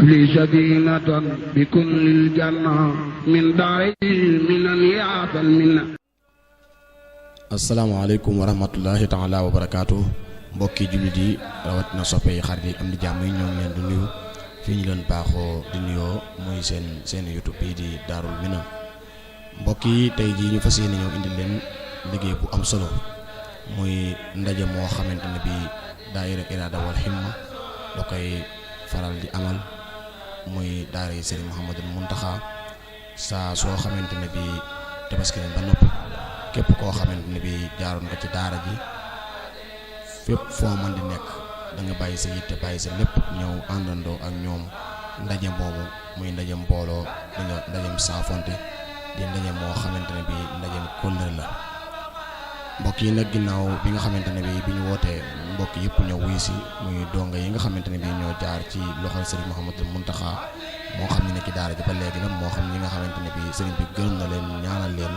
li sadinatan bi kullil janna min daari minan yaatal minna. asalaamaaleykum wa rahmatullahi taala wa barakaatu mbokki jullit yi rawatina soppe yi xarit yi am di jàmm yi ñoo ngi leen di nuyu fii ñu leen baaxoo di nuyoo muy seen YouTube bii di Daarul Minam. mbokk yi tey jii ñu fas yéene ñëw indi leen liggéey bu am solo muy ndaje moo xamante ne bii daayira Iraada wal Himma da koy faral di amal muy daara yi Serigne Mouhamadul Mountakha saa soo xamante ne bii tabaski nañ ba noppi képp koo xamante ne bii jaaroon nga ci daara ji fépp foo mën di nekk da nga bàyyi sa yitte bàyyi sa lépp ñëw àndandoo ak ñoom ndaje moomu muy ndaje mbooloo ndajem saafonte di ndaje moo xamante ne bii ndajem kóllëre la. mbokk yi nag ginnaaw bi nga xamante ne bii bi ñu wootee mbokk yëpp ñëw wuy si muy donga yi nga xamante ne bii ñoo jaar ci loxol Serigne Mouhamadul Mountakha moo xam ñu ne ci daara ji ba léegi nag moo xam ñi nga xamante ne bii Serigne bi gërëm na leen ñaanal leen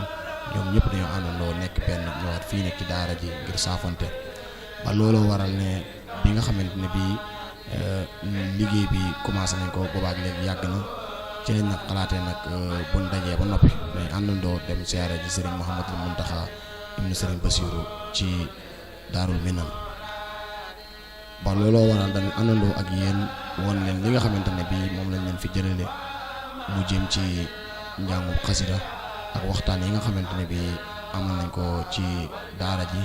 ñoom ñëpp dañoo àndandoo nekk benn ñëwaat fii nekk ci daara ji ngir saafonte ba looloo waral ne bi nga xamante ne bii liggéey bi commencé nañ ko boobaak léegi yàgg na ci lañ nag xalaatee nag bu ñu dajee ba noppi dañ àndandoo dem siyaare ji Serigne Mouhamadul Mountakha ibnu Serigne Bassirou ci Daarul Minam ba looloo waral dañ àndandoo ak yéen woon leen li nga xamante ne bii moom lañ leen fi jëlale mu jëm ci njàngum xasida ak waxtaan yi nga xamante ne bii amal nañ ko ci daara ji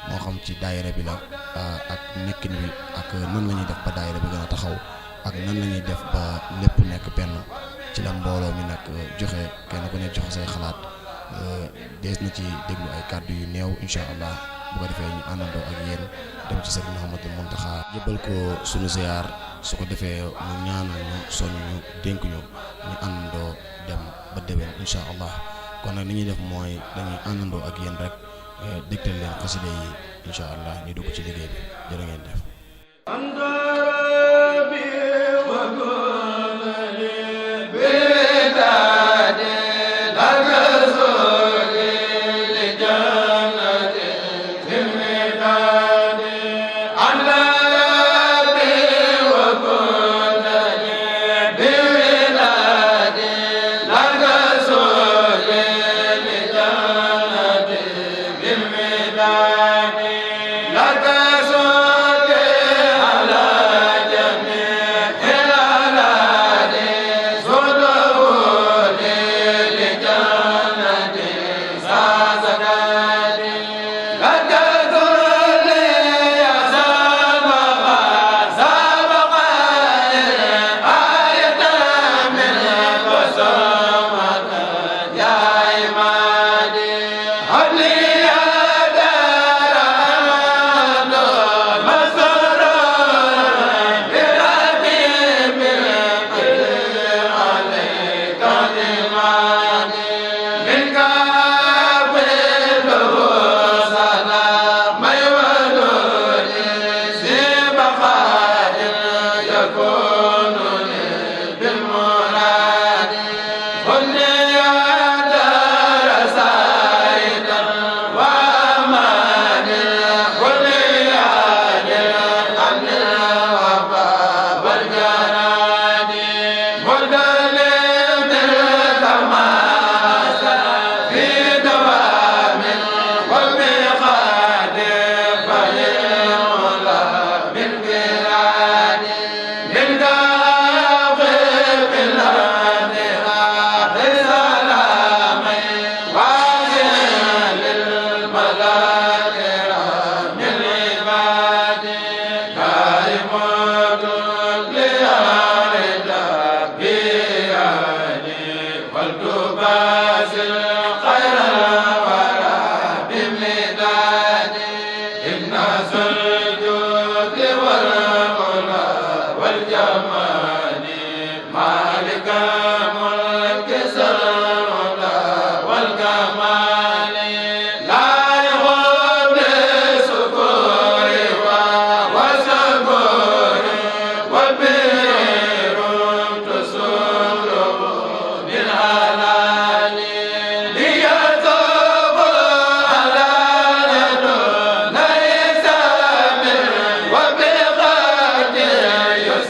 moo xam ci daayira bi la ak nekkin wi ak nan la ñuy def ba daayira bi gën a taxaw ak nan la ñuy def ba lépp nekk benn ci la mbooloo mi nag joxe kenn ku ne joxe say xalaat dees na ci déglu ay kàddu yu néew incha allah bu ko defee ñu àndandoo ak yéen dem ci Serigne Mouhamadul Mountakha jëbal ko sunu ziar su ko defee mu ñaanal ñu soññ ñu dénk ñu àndandoo dem ba déwén incha allah. kon nag li ñuy def mooy dañuy àndandoo ak yéen rek dégtal leen xasida yi incha allah ñu dugg ci liggéey bi jërë ngeen def.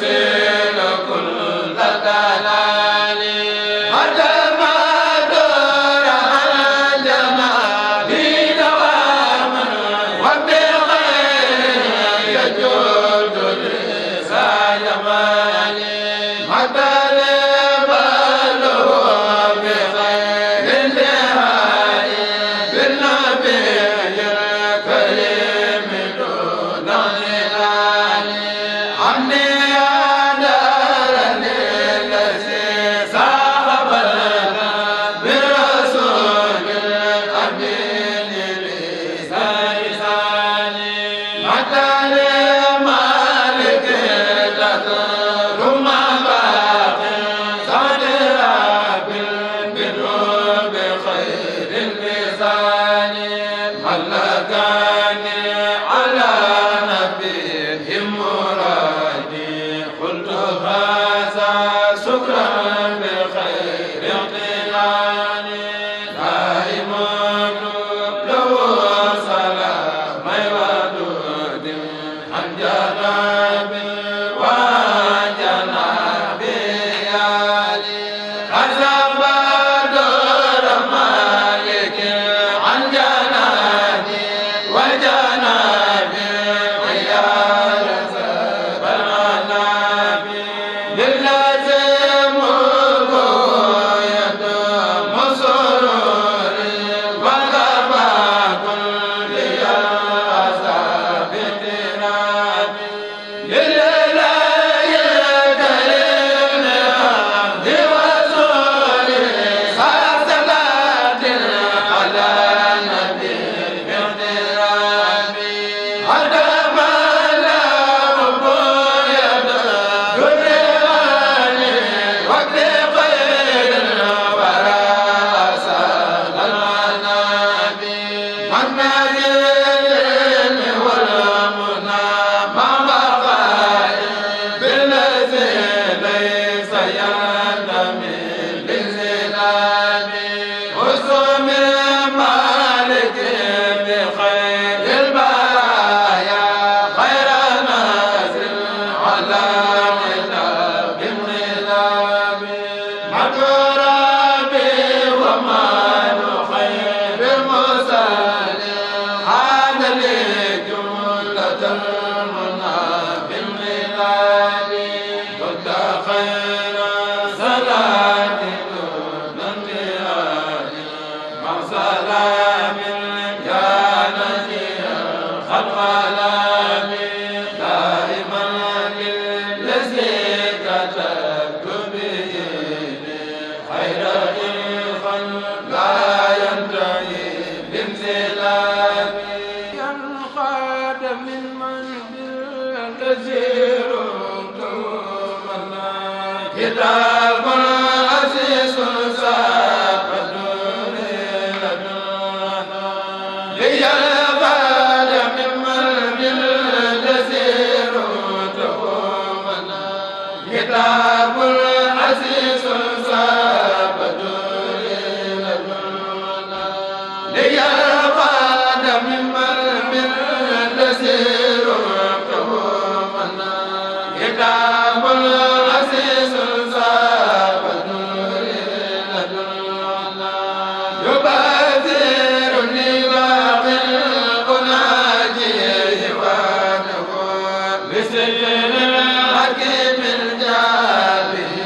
Sela Hakim al-Jabir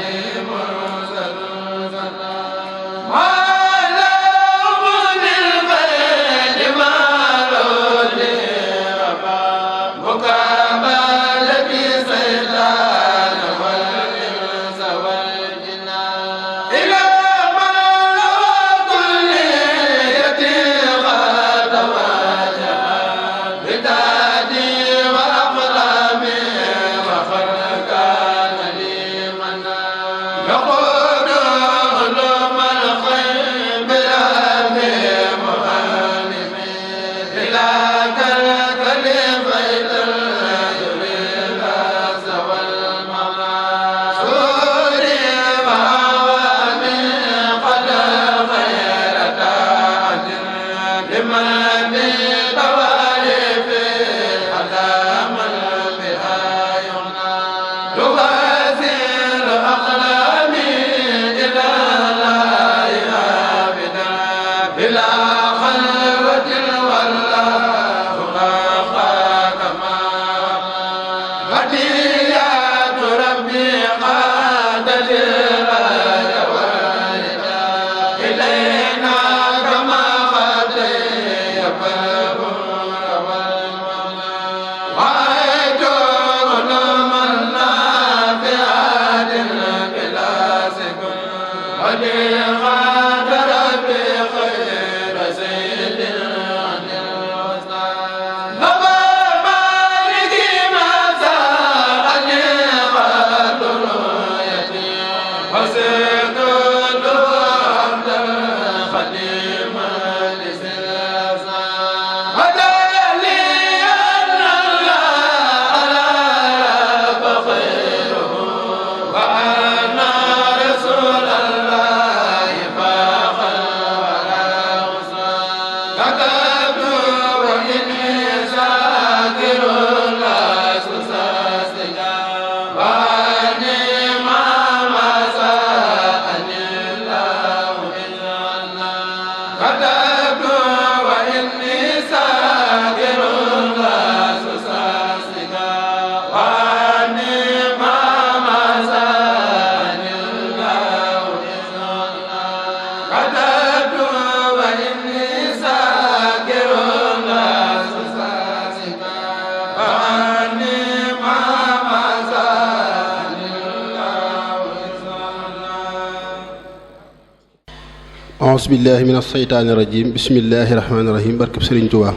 auzu billahi min asheytaani rajim bismillahi rahmaani rahim barkeb Sëriñ Tuubaa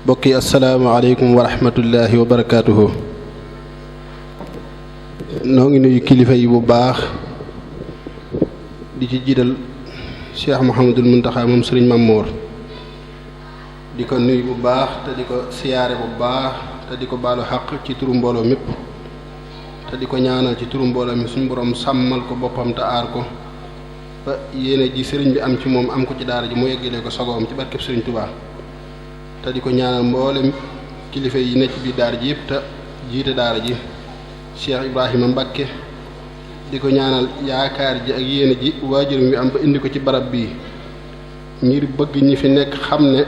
mbokk yi asalaamaaleykum wa rahmatullahi wa barakaatuhu. noo ngi nuyu kilifa yi bu baax di ci jiital Cheikh Mouhamadul Muntaxa moom Sëriñ Mamoor di ko nuyu bu baax te di ko siyaare bu baax te di ko baalu xaq ci turu mbooloo mépp te di ko ñaanal ci turu mbooloo mi suñu borom sàmmal ko boppam te aar ko ba yéene ji sëriñ bi am ci moom am ko ci daara ji mu yeggalee ko sagoom ci barkeb Sëriñ Tuubaa te di ko ñaanal mboolem kilifa yi nekk ci biir daara ji yëpp te jiite daara ji Cheikh Ibrahima Mbakke di ko ñaanal yaakaar ji ak yéene ji waajuram wi am ba indi ko ci barab bii ngir bëgg ñi fi nekk xam ne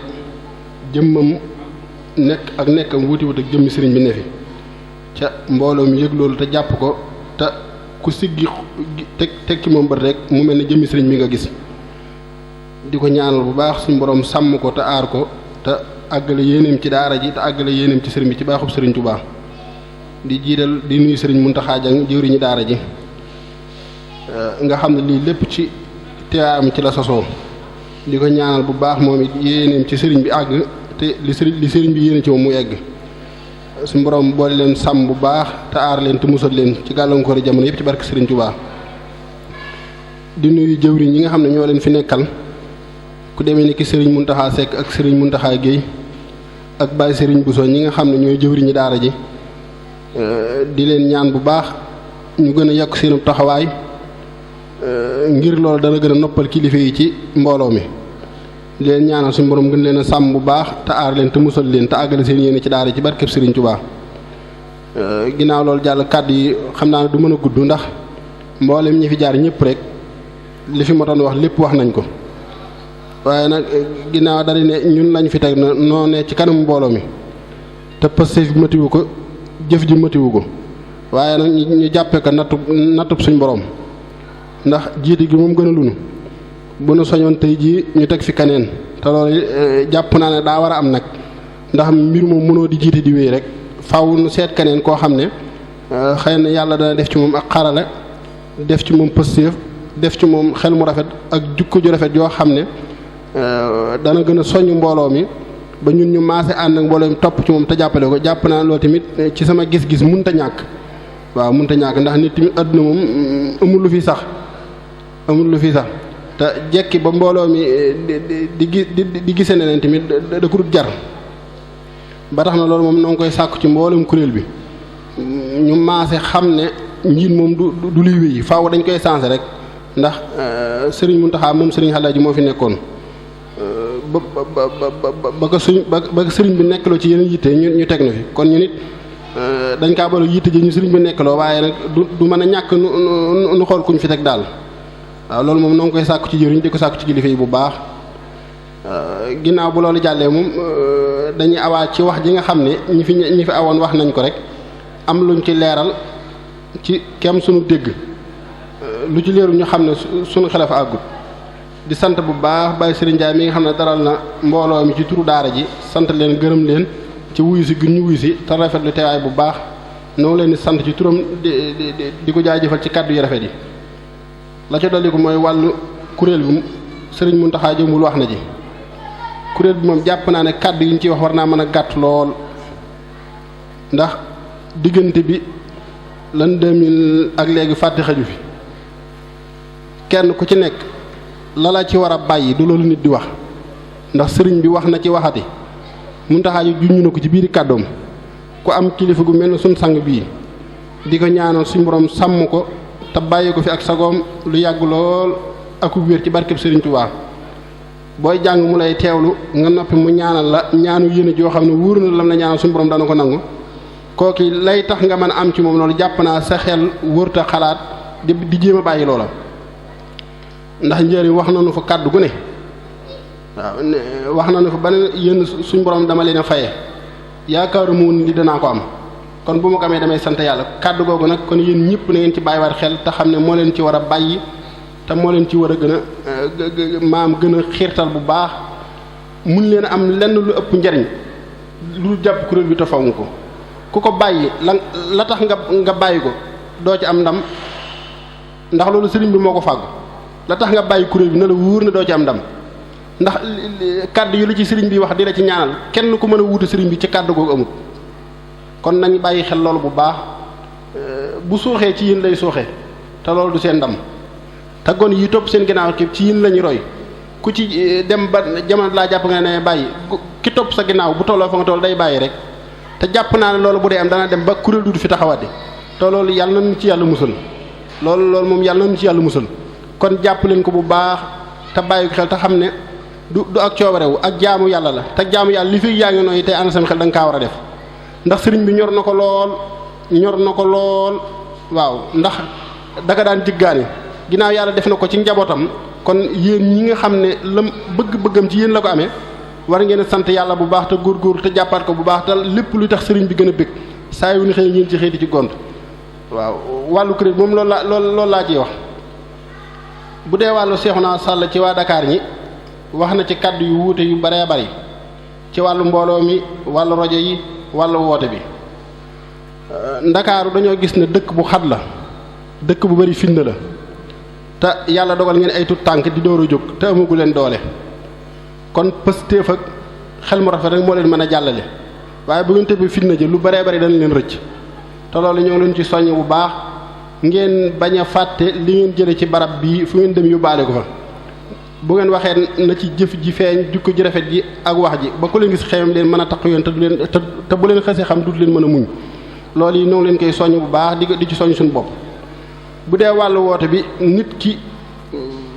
jëmmam nekk ak nekkam wuti wut ak jëmmi sëriñ bi ne fi ca mbooloo mi yëg loolu te jàpp ko te ku siggi teg ci moom bët rek mu mel ne jëmmi sëriñ bi nga gis di ko ñaanal bu baax suñu borom sàmm ko te aar ko te àggale yéeneem ci daara ji te àggale yéeneem ci sëriñ bi ci baaxub Sëriñ Tuubaa di jiital di nuyu Sëriñ Muntaxa Jang jëwriñu daara ji nga xam ne lii lépp ci teewaayam ci la sosoo di ko ñaanal bu baax moom it yéeneem ci sëriñ bi àgg te li sëriñ bi yéene ci moom mu egg suñu borom boole leen sàmm bu baax te aar leen te musal leen ci gàllankoori jamono yëpp ci barke Sëriñ Tuubaa di nuyu jëwriñ yi nga xam ne ñoo leen fi nekkal ku demee ni ki Sëriñ Muntaxa Sekk ak Sëriñ Muntaxa Géey ak Baay Sëriñ Buso ñi nga xam ne ñooy jëwriñu daara ji di leen ñaan bu baax ñu gën a yokk seenu taxawaay ngir loolu dana gën a noppal kilifa yi ci mbooloo mi di leen ñaanal suñu borom gën leen a sàmm bu baax te aar leen te musal leen te àggale seen yéene ci daara ci barkeb Sëriñ Tuubaa ginnaaw loolu jàll kàddu yi xam naa ne du mën a gudd ndax mboolem ñi fi jaar ñëpp rek li fi ma doon wax lépp wax nañ ko waaye nag ginnaaw dari ne ñun lañ fi teg na noo ne ci kanam mbooloo mi te Pastef bi matiwu ko jëf ji matiwu ko waaye nag ñu jàppee ko nattub suñ borom ndax jiite gi moom gën a lunu bu nu soñoon tey jii ñu teg fi kaneen te loolu jàpp naa ne daa war a am nag ndax mbir moom mënoo di jiite di wéy rek faaw nu seet kaneen koo xam ne xëy na yàlla dana def ci moom ak xarala def ci moom Pastef def ci moom xel mu rafet ak jukko ju rafet yoo xam ne dana gën a soññ mbooloo mi ba ñun ñu maase ànd ak mbooloo mi topp ci moom te jàppale ko jàpp naa loolu tamit ci sama gis-gis mënta ñàkk waaw mënta ñàkk ndax nit tamit àdduna moom amul lu fi sax te jekki ba mbooloo mi di gise ne leen tamit da ko dut jar ba tax na loolu moom noo ngi koy sàkku ci mboolem kuréel bi ñu maase xam ne njiit moom du luy wéy faaw dañ koy sensé rek ndax Sëriñ Muntaxa moom Sëriñ Xalaaji moo fi nekkoon ba ko sëriñ bi nekkaloo ci yeneen yitte ñu teg na fi kon ñu nit dañ kaa baro yitte ji ñu sëriñ bi nekkaloo waaye nag du mën a ñàkk nu xool kuñ fi teg daal waaw loolu moom noo ngi koy sàkku ci jëriñ di ko sàkku ci kilifa yi bu baax ginnaaw bu loolu jàllee moom dañuy awaat ci wax ji nga xam ne ñi fi awoon wax nañ ko rek am luñ ci leeral ci kem suñu dégg lu ci leeru ñu xam ne suñu xelafa àggut di sant bu baax Baye Serigne Ndiaye mi nga xam ne daral na mbooloo mi ci turu daara ji sant leen gërëm leen ci wuyu si gi ñu wuyu si te rafetlu teewaay bu baax noo leen di sant ci turam di ko jaajëfal ci kàddu yu rafet yi la ca dolli ko mooy wàllu kuréel bi Serigne Mountakha jëmbul wax na ji kuréel bi moom jàpp naa ne kàddu yi ñu ciy wax war naa mën a gàtt lool ndax diggante bi lan 2000 ak léegi fàtte xaju fi kenn ku ci nekk la ci war a bàyyi du loolu nit di wax ndax sëriñ bi wax na ci waxati Muntaxa ji junñu na ko ci biir kàddoom ku am kilifa gu mel ne suñ sang bii di ko ñaanal suñ borom sàmm ko te bàyyi ko fi ak sagoom lu yàgg lool ak wér ci barkeb Sëriñ Tuubaa booy jàng mu lay teewlu nga noppi mu ñaanal la ñaanu yéene joo xam ne wóor na lam la ñaanal suñu borom dana ko nangu kooki lay tax nga mën a am ci moom loolu jàpp naa sa xel wërta xalaat di jéem a bàyyi loola ndax njëriñ wax nañu fa kàddu gu ne waaw wax nañu fa ba ne yéen suñu borom dama leen a faye yaakaaruma woon ni danaa ko am kon bu ma ko amee damay sant yàlla kàddu googu nag kon yéen ñëpp na ngeen ci bàyyiwaat xel te xam ne moo leen ci war a bàyyi te moo leen ci war a gën a maam gën a xiirtal bu baax mun leen a am lenn lu ëpp njariñ lu jàpp kuréel bi te faw nga ko ku ko bàyyi la tax nga bàyyi ko doo ci am ndam ndax loolu sëriñ bi moo ko fàggu la tax nga bàyyi kuréel bi na la wóor na doo ci am ndam ndax kàddu yu la ci sëriñ bi wax di la ci ñaanal kenn ku mën a wuute sëriñ bi ci kàddu googu amut kon nañu bàyyi xel loolu bu baax bu sooxee ci yéen lay sooxee te loolu du seen ndam te gon yi topp seen ginnaaw ci yéen lañu roy ku ci dem ba jamono laa jàpp nga ne bàyyi ki topp sa ginnaaw bu tolloo fa nga toll day bàyyi rek te jàpp naa ne loolu bu dee am dana dem ba kuréel du fi taxawati te loolu yàlla nañu ci yàlla musal loolu moom yàlla nañu ci yàlla musal kon jàpp leen ko bu baax te bàyyi ko xel te xam ne du ak coobarewu ak jaamu yàlla la te jaamu yàlla li fi yaa ngi nooyi tey ànd sam xel da nga kaa war a def ndax sëriñ bi ñor na ko lool waaw ndax danga daan jiggaani ginnaaw yàlla def na ko ci njabootam kon yéen ñi nga xam ne la bëgg-bëggam ci yéen la ko amee war ngeen a sant yàlla bu baax te góorgóorlu te jàppaat ko bu baax te lépp luy tax sëriñ bi gën a bëgg saa yu ni xëy ngeen ci xëy di ci gont waaw wàllu kuréel moom loolu laa ciy wax bu dee wàllu Seexuna Sàll ci waa Dakar ñi wax na ci kàddu yu wuute yu baree bari ci wàllu mbooloo mi wàllu rajo yi wàllu woote bi ndakaaru dañoo gis ne dëkk bu xat la dëkk bu bari fitna la te yàlla dogal ngeen ay tut tànk di door a jóg te amagu leen doole kon pëstéef ak xel mu rafet rek moo leen mën a jàllale waaye bu ngeen tëbbee fitna ji lu baree bari dana leen rëcc te loolu ñoo leen ci soññ bu baax ngeen bañ a fàtte li ngeen jële ci barab bii fu ngeen dem yóbbaale ko fa bu ngeen waxee na ci jëf ji feeñ jukko ji rafet ji ak wax ji ba ku leen gis xewam leen mën a taq yoon te du leen te bu leen xasee xam du leen mën a muñ loolu yi ñoo leen koy soññ bu baax di ci soññ suñu bopp bu dee wàllu woote bi nit ki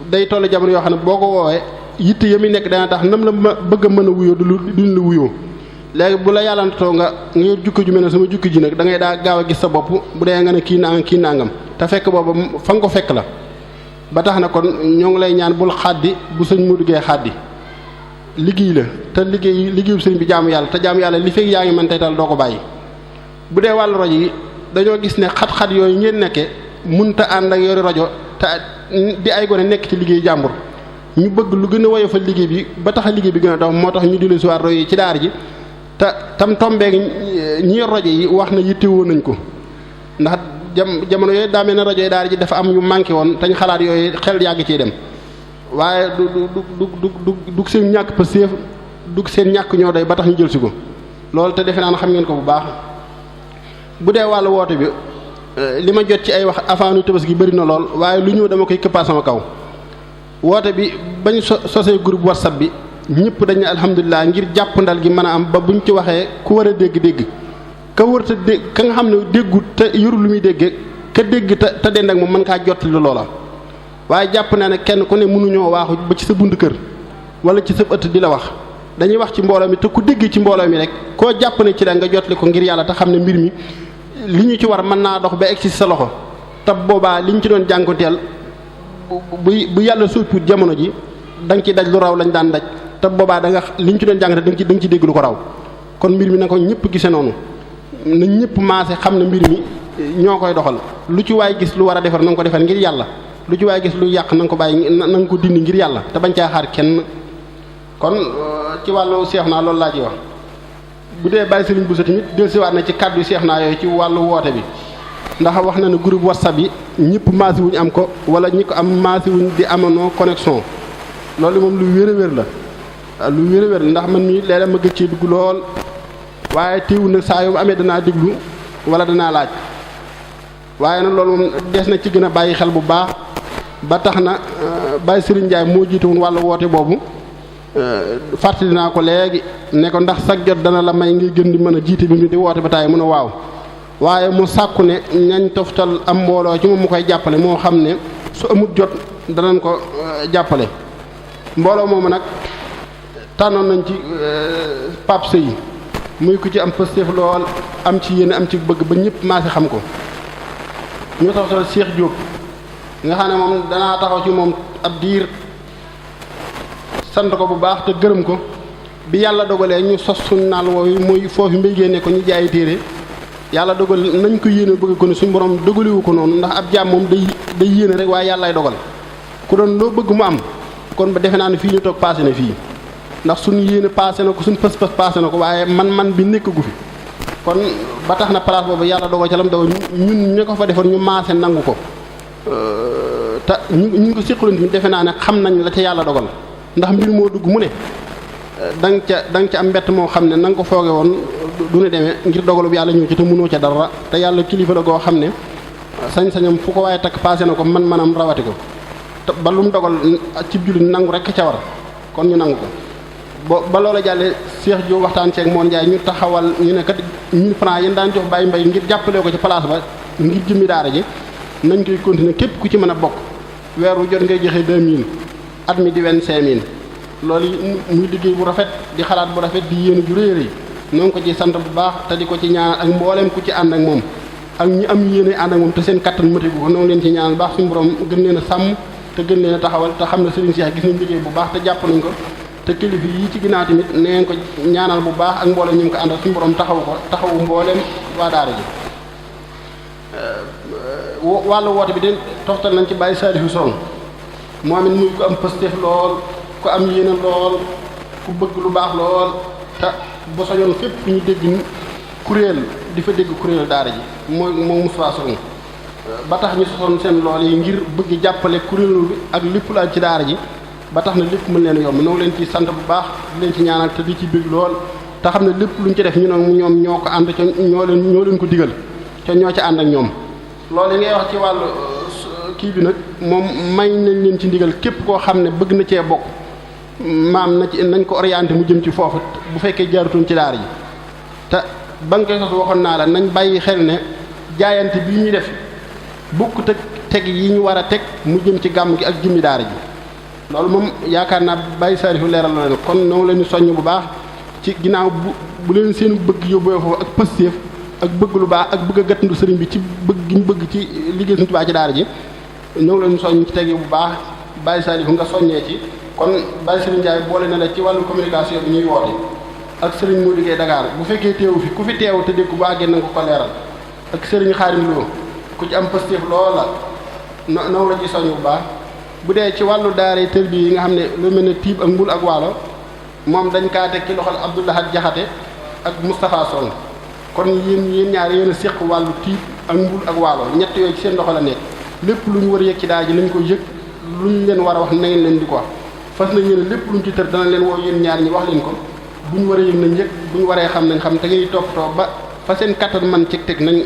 day toll jamono yoo xam ne boo ko woowee yitte ya muy nekk dana tax nam la bëgg a mën a wuyoo duñ la wuyoo léegi bu la yàllantoo nga yor jukki ju mel ne sama jukki ji nag da ngay daa gaaw a gis sa bopp bu dee nga ne kii nangam te fekk booba fa nga ko fekk la ba tax na kon ñoo ngi lay ñaan bul xaddi bu sëñ mu duggee xaddi liggéey la te liggéeyu sëñ bi jaamu yàlla te jaamu yàlla li fekk yaa ngi mën tey tal doo ko bàyyi bu dee wàllu rajo yi dañoo gis ne xat-xat yooyu ngeen nekke munta ànd ak yori rajo te di ay gone nekk ci liggéey jàmbur ñu bëgg lu gën a woyofal liggéey bi ba tax liggéey bi gën a dox moo tax ñu dillu si waat rajo yi ci daar ji te tam tombeeg ñi yor rajo yi wax na yittewoo nañ ko ndax jamono yooyu daa mel ne rajo yi daar ji dafa am yu manqué woon tañ xalaat yooyu xel yàgg ciy dem waaye du seen ñàkk pëstéef du seen ñàkk ñoo doy ba tax ñu jël si ko loolu te defe naa xam ngeen ko bu baax bu dee wàllu woote bi li ma jot ci ay wax avant nu Tabaski gi bëri na lool waaye lu ñëw dama koy këppaa sama kaw woote bi bañ sosee groupe WhatsApp bi ñëpp dañ ne alhamdulilah ngir jàpp ndal gi mën a am ba buñ ci waxee ku war a dégg ka wërta dégg ka nga xam ne déggut te yorul lu muy déggee ka dégg te dend ak moom mën kaa jottali loola waaye jàpp naa ne kenn ku ne mënuñoo waaxu ba ci sa bunt kër wala ci sa ëtt di la wax dañuy wax ci mbooloo mi te ku dégg ci mbooloo mi rek koo jàpp ne ci la nga jottali ko ngir yàlla te xam ne mbir mi li ñu ci war mën naa dox ba egsi sa loxo te boobaa li ñu ci doon jànkuwanteel bu yàlla soppiwut jamono ji da nga ci daj lu raw lañ daan daj te boobaa da nga li ñu ci doon jàngate da nga ci dégg lu ko raw kon mbir mi na ko ñëpp gise noonu na ñëpp maase xam ne mbir mi ñoo koy doxal lu ci waay gis lu war a defar na nga ko defar ngir yàlla lu ci waay gis lu yàq na nga ko bàyyi na nga ko dindi ngir yàlla te bañ caa xaar kenn kon ci wàllu seex naa loolu laa ci wax bu dee bàyyi sëriñ bu sa tamit dellusiwaat na ci kàddu seex naa yooyu ci wàllu woote bi ndax wax na ne groupe WhatsApp yi ñëpp maasi wuñ am ko wala ñi ko am maasi wuñ di amanoo connexion loolu moom lu wér a wér la lu wér a wér ndax man mii léeg-léeg ma gëj cee dugg lool waaye teewul nag saa yu amee danaa déglu wala danaa laaj waaye nag loolu moom des na ci gën a bàyyi xel bu baax ba tax na Baye Serigne Ndiaye moo jiite woon wàllu woote boobu fàttali naa ko léegi ne ko ndax sag jot dana la may ngay gën di mën a jiite bi mi di woote ba taay mu ne waaw waaye mu sàkku ne ñañ toftal am mbooloo ci moom mu koy jàppale moo xam ne su amut jot danañ ko jàppale mbooloo moomu nag tànnoon nañ ci Pape Sey muy ku ci am pëstéef lool am ci yéene am ci bëgg ba ñëpp maa si xam ko ñu toftal Cheikh Diop nga xam ne moom danaa taxaw ci moom ab diir sant ko bu baax te gërëm ko bi yàlla dogalee ñu sos suñ naal woowu muy foofu mbéy génne ko ñu jaay téere yàlla dogal nañ ko yéene bëgg ko ne suñu borom dogaliwu ko noonu ndax ab jaam moom day yéene rek waaye yàllaay dogal ku doon loo bëgg mu am kon ba defe naa ne fii ñu toog passé na fii ndax suñu yéene passé na ko suñu pës-pës passé na ko waaye man bi nekk gu fi kon ba tax na place boobu yàlla dogal ca lam dogal ñun ñu ko fa defoon ñu maase nangu ko te ñu ko séqaloon bi defe naa ne xam nañ la ca yàlla dogal ndax mbir moo dugg mu ne da nga ca am mbett moo xam ne na nga ko fooge woon du ne demee ngir dogalu bi yàlla ñëw ci te mënoo ca dara te yàlla kilifa la goo xam ne sañ-sañam fu ko waaye takk passé na ko manam rawati ko te ba lu mu dogal ci jullit nangu rek ca war kon ñu nangu ko ba loola jàllee Cheikh Diop waxtaan ceeg Moon Njaay ñu taxawal ñu ne kat 1000 francs yéen daan jox Baye Mbaye ngir jàppale ko ci place ba ngir jëmmi daara ji nañ koy continuer képp ku ci mën a bokk weer wu jot ngay joxe 2000 at mi di 25000 loolu muy liggéey bu rafet di xalaat bu rafet di yéene ju réy réy ñoo ngi ko ci sant bu baax te di ko ci ñaanal ak mboolem ku ci ànd ak moom ak ñi am yéene ànd ak moom te seen kattan matigu ko ñoo ngi leen ci ñaanal baax suñu borom gën leen a sàmm te gën leen a taxawal te xam ne Serigne Cheikh gis nañ liggéey bu baax te jàpp nañ ko te kilifa yi ci ginnaaw tamit ne ngeen ko ñaanal bu baax ak mboolem ñu ngi ko àndal suñu borom taxawu mboolem waa daara ji wàllu woote bi de toftal nañ ci Baye Saliou Song moom it muy ko am pësteef lool ku am yéene lool ku bëgg lu baax lool te ba soñoon fépp fu ñu dégg kuréel di fa dégg kuréel daara ji mooy Moustapha Song ba tax ñu sosoon seen lool yi ngir bëgg jàppale kuréel bi ak lépp laaj ci daara ji ba tax na lépp mën leen yomb noo leen ci sant bu baax di leen ci ñaanal te di ci bëgg lool te xam ne lépp luñ ci def ñu ne ñoom ñoo ko ànd ca ñoo leen ko digal ca ñoo ca ànd ak ñoom loolu yi ngay wax ci wàllu kii bi nag moom may nañ leen ci ndigal képp koo xam ne bëgg na cee bokk maam nañ ko orienté mu jëm ci foofu bu fekkee jaarutoon ci daara ji te ba nga koy sos waxoon naa la nañ bàyyi xel ne jaayante bii ñuy def bukk teg yi ñu war a teg mu jëm ci gàmm gi ak jëmmi daara ji loolu moom yaakaar naa bàyyi saarifu leeral la leen kon noonu leen soññ bu baax ci ginnaaw bu leen seen bëgg yóbboo foofu ak pëstéef ak bëgg lu baax ak bëgg a gàttandu sëriñ bi ci bëgg gi ñu bëgg ci liggéey Sëriñ Tuubaa ci daara ji ñoo ngi leen soññ ci teg yi bu baax bàyyi saarifu nga soññee ci kon Baye Serigne Ndiaye boole na la ci wàllu communication bi ñuy woote ak Serigne Modou Gueye Dakar bu fekkee teewu fi ku fi teew te dégg bu àggee na nga ko leeral ak Serigne Xaarim Lo ku ci am positif lool la noonu la ci soññ bu baax bu dee ci wàllu daara tërbi yi nga xam ne lu mel ne tiib ak mbul ak waalo moom dañ kaa teg ci loxol Abdoulahat Jaxate ak Moustapha Song kon yéen ñaar yéen a séq wàllu tiib ak mbul ak waalo ñett yooyu ci seen loxo la nekk lépp lu ñu war a yëg ci daara ji nañ ko yëg lu ñu leen war a wax na ngeen leen di ko wax fas nañ yéen lépp luñ ci tër dana leen woo yéen ñaar ñi wax leen ko bu ñu war a yëg nañ yëg bu ñu waree xam nañ xam te ngay toppatoo ba fa seen kattan man cig teg nañ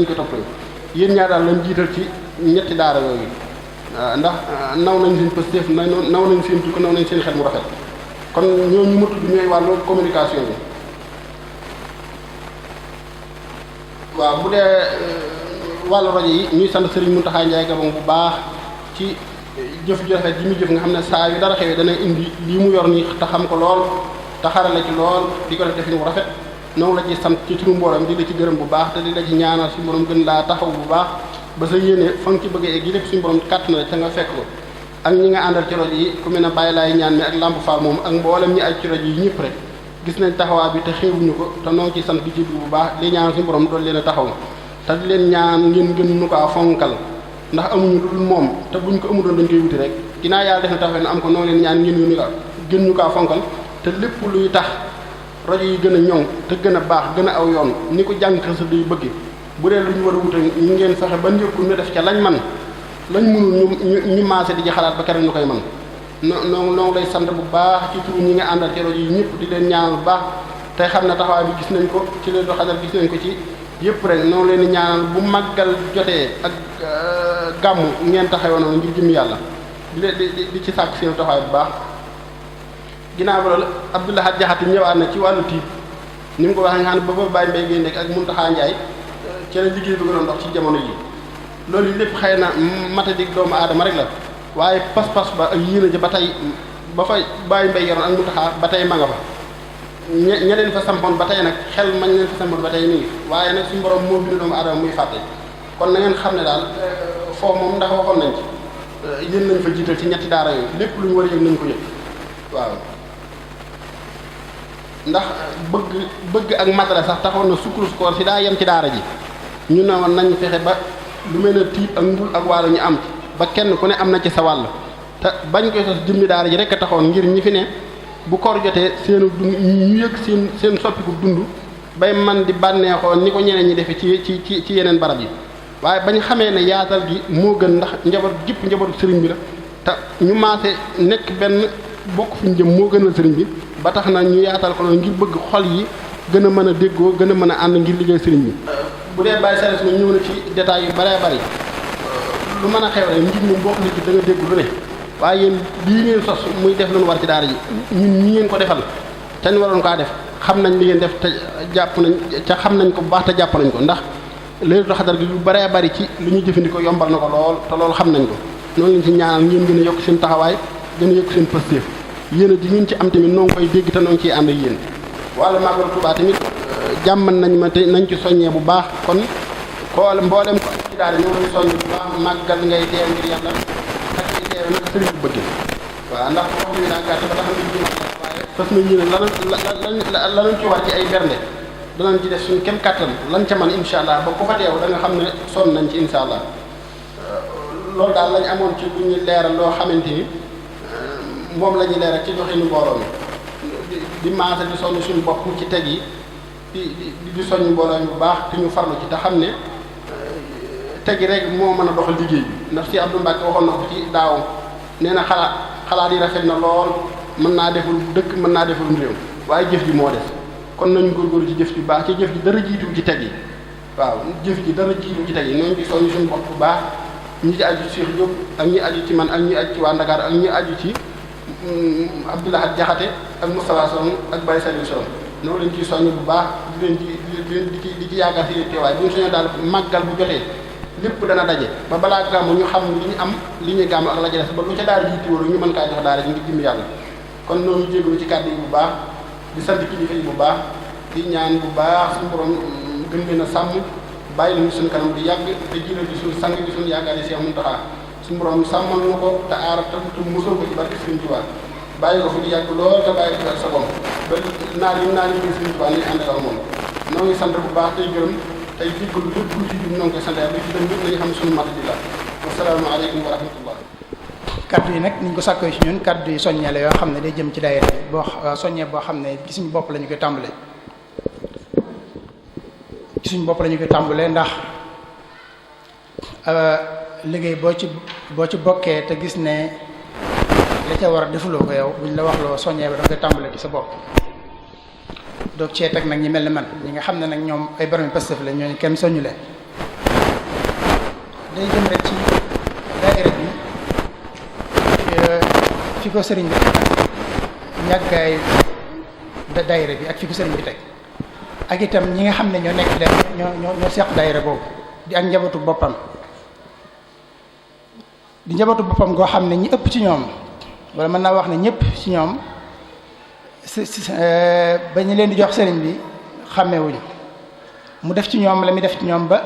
ko toppatoo yéen ñaar daal lañ jiital ci ñetti daara yooyu ndax naw nañ seen positif naw nañ seen tukki naw nañ seen xel mu rafet kon ñooñu ma tudd ñooy wàllu communication bi waaw bu dee wàllu rajo yi ñuy sant Serigne Mountakha Ndiaye Gabon bu baax ci jëf ju rafet ji muy jëf nga xam ne saa yu dara xewee dana indi lii mu yor nii te xam ko lool te xarala ci lool di ko def bu rafet noonu la ci sant ci turu mbooram di la ci gërëm bu baax te di la ci ñaanal suñu borom gën laa taxaw bu baax ba sa yéene fa nga ci bëggee egg yi lépp suñu borom kàtt na la te nga fekk ko ak ñi nga àndal ci rajo yi ku mel ne Baye Laay ñaan mi ak Lamp Fall moom ak mboolem ñi ay ci rajo yi ñëpp rek gis nañ taxawaa bi te xeebuñu ko te noo ci sant di ci bu baax di ñaanal suñu borom doon leen a taxaw te di leen ñaan ngeen gën nu ko fonkal ndax amuñu lu dul moom te buñ ko amudoon dañ koy wuti rek ginnaaw yàlla def na tax na am ko noo leen ñaan ngeen ñu ko gën ñu kaa fonkal te lépp luy tax rajo yi gën a ñoŋ te gën a baax gën a aw yoon ni ko jàng xasa day bëgg bu dee lu ñu war a wuta ñu ngeen fexe ba njëkku ñu def ca lañ man lañ mënul ñu maase di ci xalaat ba keroog ñu koy man noo lay sant bu baax ci turu ñi nga àndal ci rajo yi ñëpp di leen ñaanal bu baax tey xam ne taxawaay bi gis nañ ko ci leen do xadal gis nañ ko ci yëpp rek noonu leen di ñaanal bu màggal jotee ak gàmmu ngeen taxawoo noonu ngir jëm yàlla di ci sàkk seen taxawaay bu baax. ginnaaw ba loolu Abdou Lahad Jaxate ñëwaat na ci wàllu tiib ni mu ko waxee nga xam ne ba Baye Mbaye Guèye nekk ak Mountakha Ndiaye ci la liggéey bi gënoon dox ci jamono ji loolu yi lépp xëy na matadik doomu aadama rek la waaye pas-pas ba ak yéene ja ba tey ba fa Baye Mbaye yoroon ak Mountakha ba tey ma nga fa ña leen fa sampoon ba tey nag xel mañ leen fa sampoon ba tey nii waaye nag suñu borom moo bind doomu aadama muy fàtte kon na ngeen xam ne daal foofu moom ndax waxoon nañ ci yéen nañ fa jiital ci ñetti daara yooyu lépp lu ñu war a yëg nañ ko yëg waaw ndax bëgg ak matala sax taxoon na sukkur koor si daa yem ci daara ji ñu ne woon nañ fexe ba lu mel ne tiib ak mbul ak waalo ñu am ci ba kenn ku ne am na ci sa wàll te bañ koy sos jëmmi daara ji rek a taxoon ngir ñi fi ne bu koor jotee seenu dund ñu yëg seen soppiku dund bay man di bànneexoo ni ko ñeneen ñi defe ci yeneen barab yi waaye bañ xamee ne yaatal gi moo gën ndax njaboot gépp njabootu sëriñ bi la te ñu maase nekk benn bokk fi ñu jëm moo gënal sëriñ bi ba tax na ñu yaatal ko noonu ngir bëgg xol yi gën a mën a déggoo gën a mën a ànd ngir liggéey sëriñ bi. bu dee bàyyi service bi ñëw na ci détails yu bëree bëri lu mën a xew rek nit ñi bokk nit da nga dégg lu ne waaye yéen bii ngeen sos muy def lu war ci daara ji ñun ñi ngeen ko defal te ñu waroon kaa def xam nañ li ngeen def te jàpp nañ ca xam nañ ko bu baax te jàpp nañ ko ndax Laylatul Qadr gi lu bëree bëri ci lu ñu jëfandikoo yombal na ko lool te loolu xam nañ ko noonu lañ ci ñaanal ngeen gën a yokk seen taxawaay gën a yokk seen pëstéef yéen ji ngeen ci am tamit noo ngi koy dégg te noo ngi ciy ànd ak yéen wàllu Màggal Tuubaa tamit jàmman nañ ma te nañ ci soññee bu baax kon xool mboolem ko ci daara ñoo ngi soññ bu baax màggal ngay teew ngir yàlla ak ngay teew nag sëriñ bu bëgg waaw ndax waxtu bi daa gàtt ba tax na ñu waaye fas na ñu ne lanañ ci war ci ay bernde danañ ci def suñu kem kàttan lan ca man insha allah ba ku fa teew da nga xam ne sonn nañ ci insha allah loolu daal lañ amoon ci lu ñu leeral loo xamante ni moom la ñuy leeral ci joxinu mbooloo mi di maase di soññ suñu bopp ci teg yi di soññ mbooloo mi bu baax te ñu farlu ci te xam ne teg yi rek moo mën a doxal liggéey bi ndax si Abdou Mbacke waxoon na ko ci daawam nee na xalaat yi rafet na lool mën naa deful dëkk mën naa deful réew waaye jëf ji moo def kon nañu góorgóorlu ci jëf ji baax ci jëf ji dara jiitu ci teg yi waaw jëf ji dara jiitu ci teg yi noonu ci soññ suñu bopp bu baax ñi ci aju ci Cheikh Diop ak ñi aju ci man ak ñi aju ci waa Ndakaar ak ñi aju ci Abdou Lahad Jaxate ak Moustapha Sow ak Baye Saliou Sow noonu leen ciy soññ bu baax di leen di ci yaakaar si teewaay bu ñu soññee daal màggal bu jotee lépp dana daje ba balaa gàmmu ñu xam li ñu am li ñuy gàmmu ak la ca des ba lu ca daara ji tiwóoru ñu mën kaa jox daara ji ngir jëm yàlla kon noonu jégalu ci kàddu yi bu baax di sant kilifa yi bu baax di ñaan bu baax suñu borom gën leen a sàmm bàyyi nañu suñu kanam di yàgg te jiital ci suñu sang bi suñu yaakaar yi Cheikh Mountakha suñu borom sàmmal ñu ko te aar te mosoo ko ci barke Sëriñ Tuubaa bàyyi ko fi di yàgg lool te bàyyi ko ak sa bopp ba naa li Sëriñ Tuubaa ni ànd ak moom noo ngi sant bu baax tey gërëm tey jéggalu lépp lu ci jub noo ngi koy sant lu ci dem lépp nañu xam suñu mat di la wasalaamaaleykum wa rahmatullah kaddu yi nag niñ ko sàkkoo ci ñun kaddu yi soññee la yoo xam ne day jëm ci daayira boo soññee boo xam ne ci suñu bopp la ñu koy tàmbalee ci suñu bopp la ñu koy tàmbalee ndax liggéey boo ci bokkee te gis ne la ca war a defuloo ko yow buñ la wax loo soññee ba da nga koy tàmbalee ci sa bopp doog cee teg nag ñi mel ne man ñi nga xam ne nag ñoom ay borom Pastef la ñooñu kenn soññu leen day jëm rek ci daayira bi fi ko sëriñ bi ñàggaay daayira bi ak fi ko sëriñ bi teg ak itam ñi nga xam ne ñoo nekk leen ñoo seq daayira boobu di ak njabootu boppam di njabootu boppam goo xam ne ñi ëpp ci ñoom wala mën naa wax ne ñëpp ci ñoom ba ñu leen di jox sëriñ bi xàmmewuñu mu def ci ñoom la muy def ci ñoom ba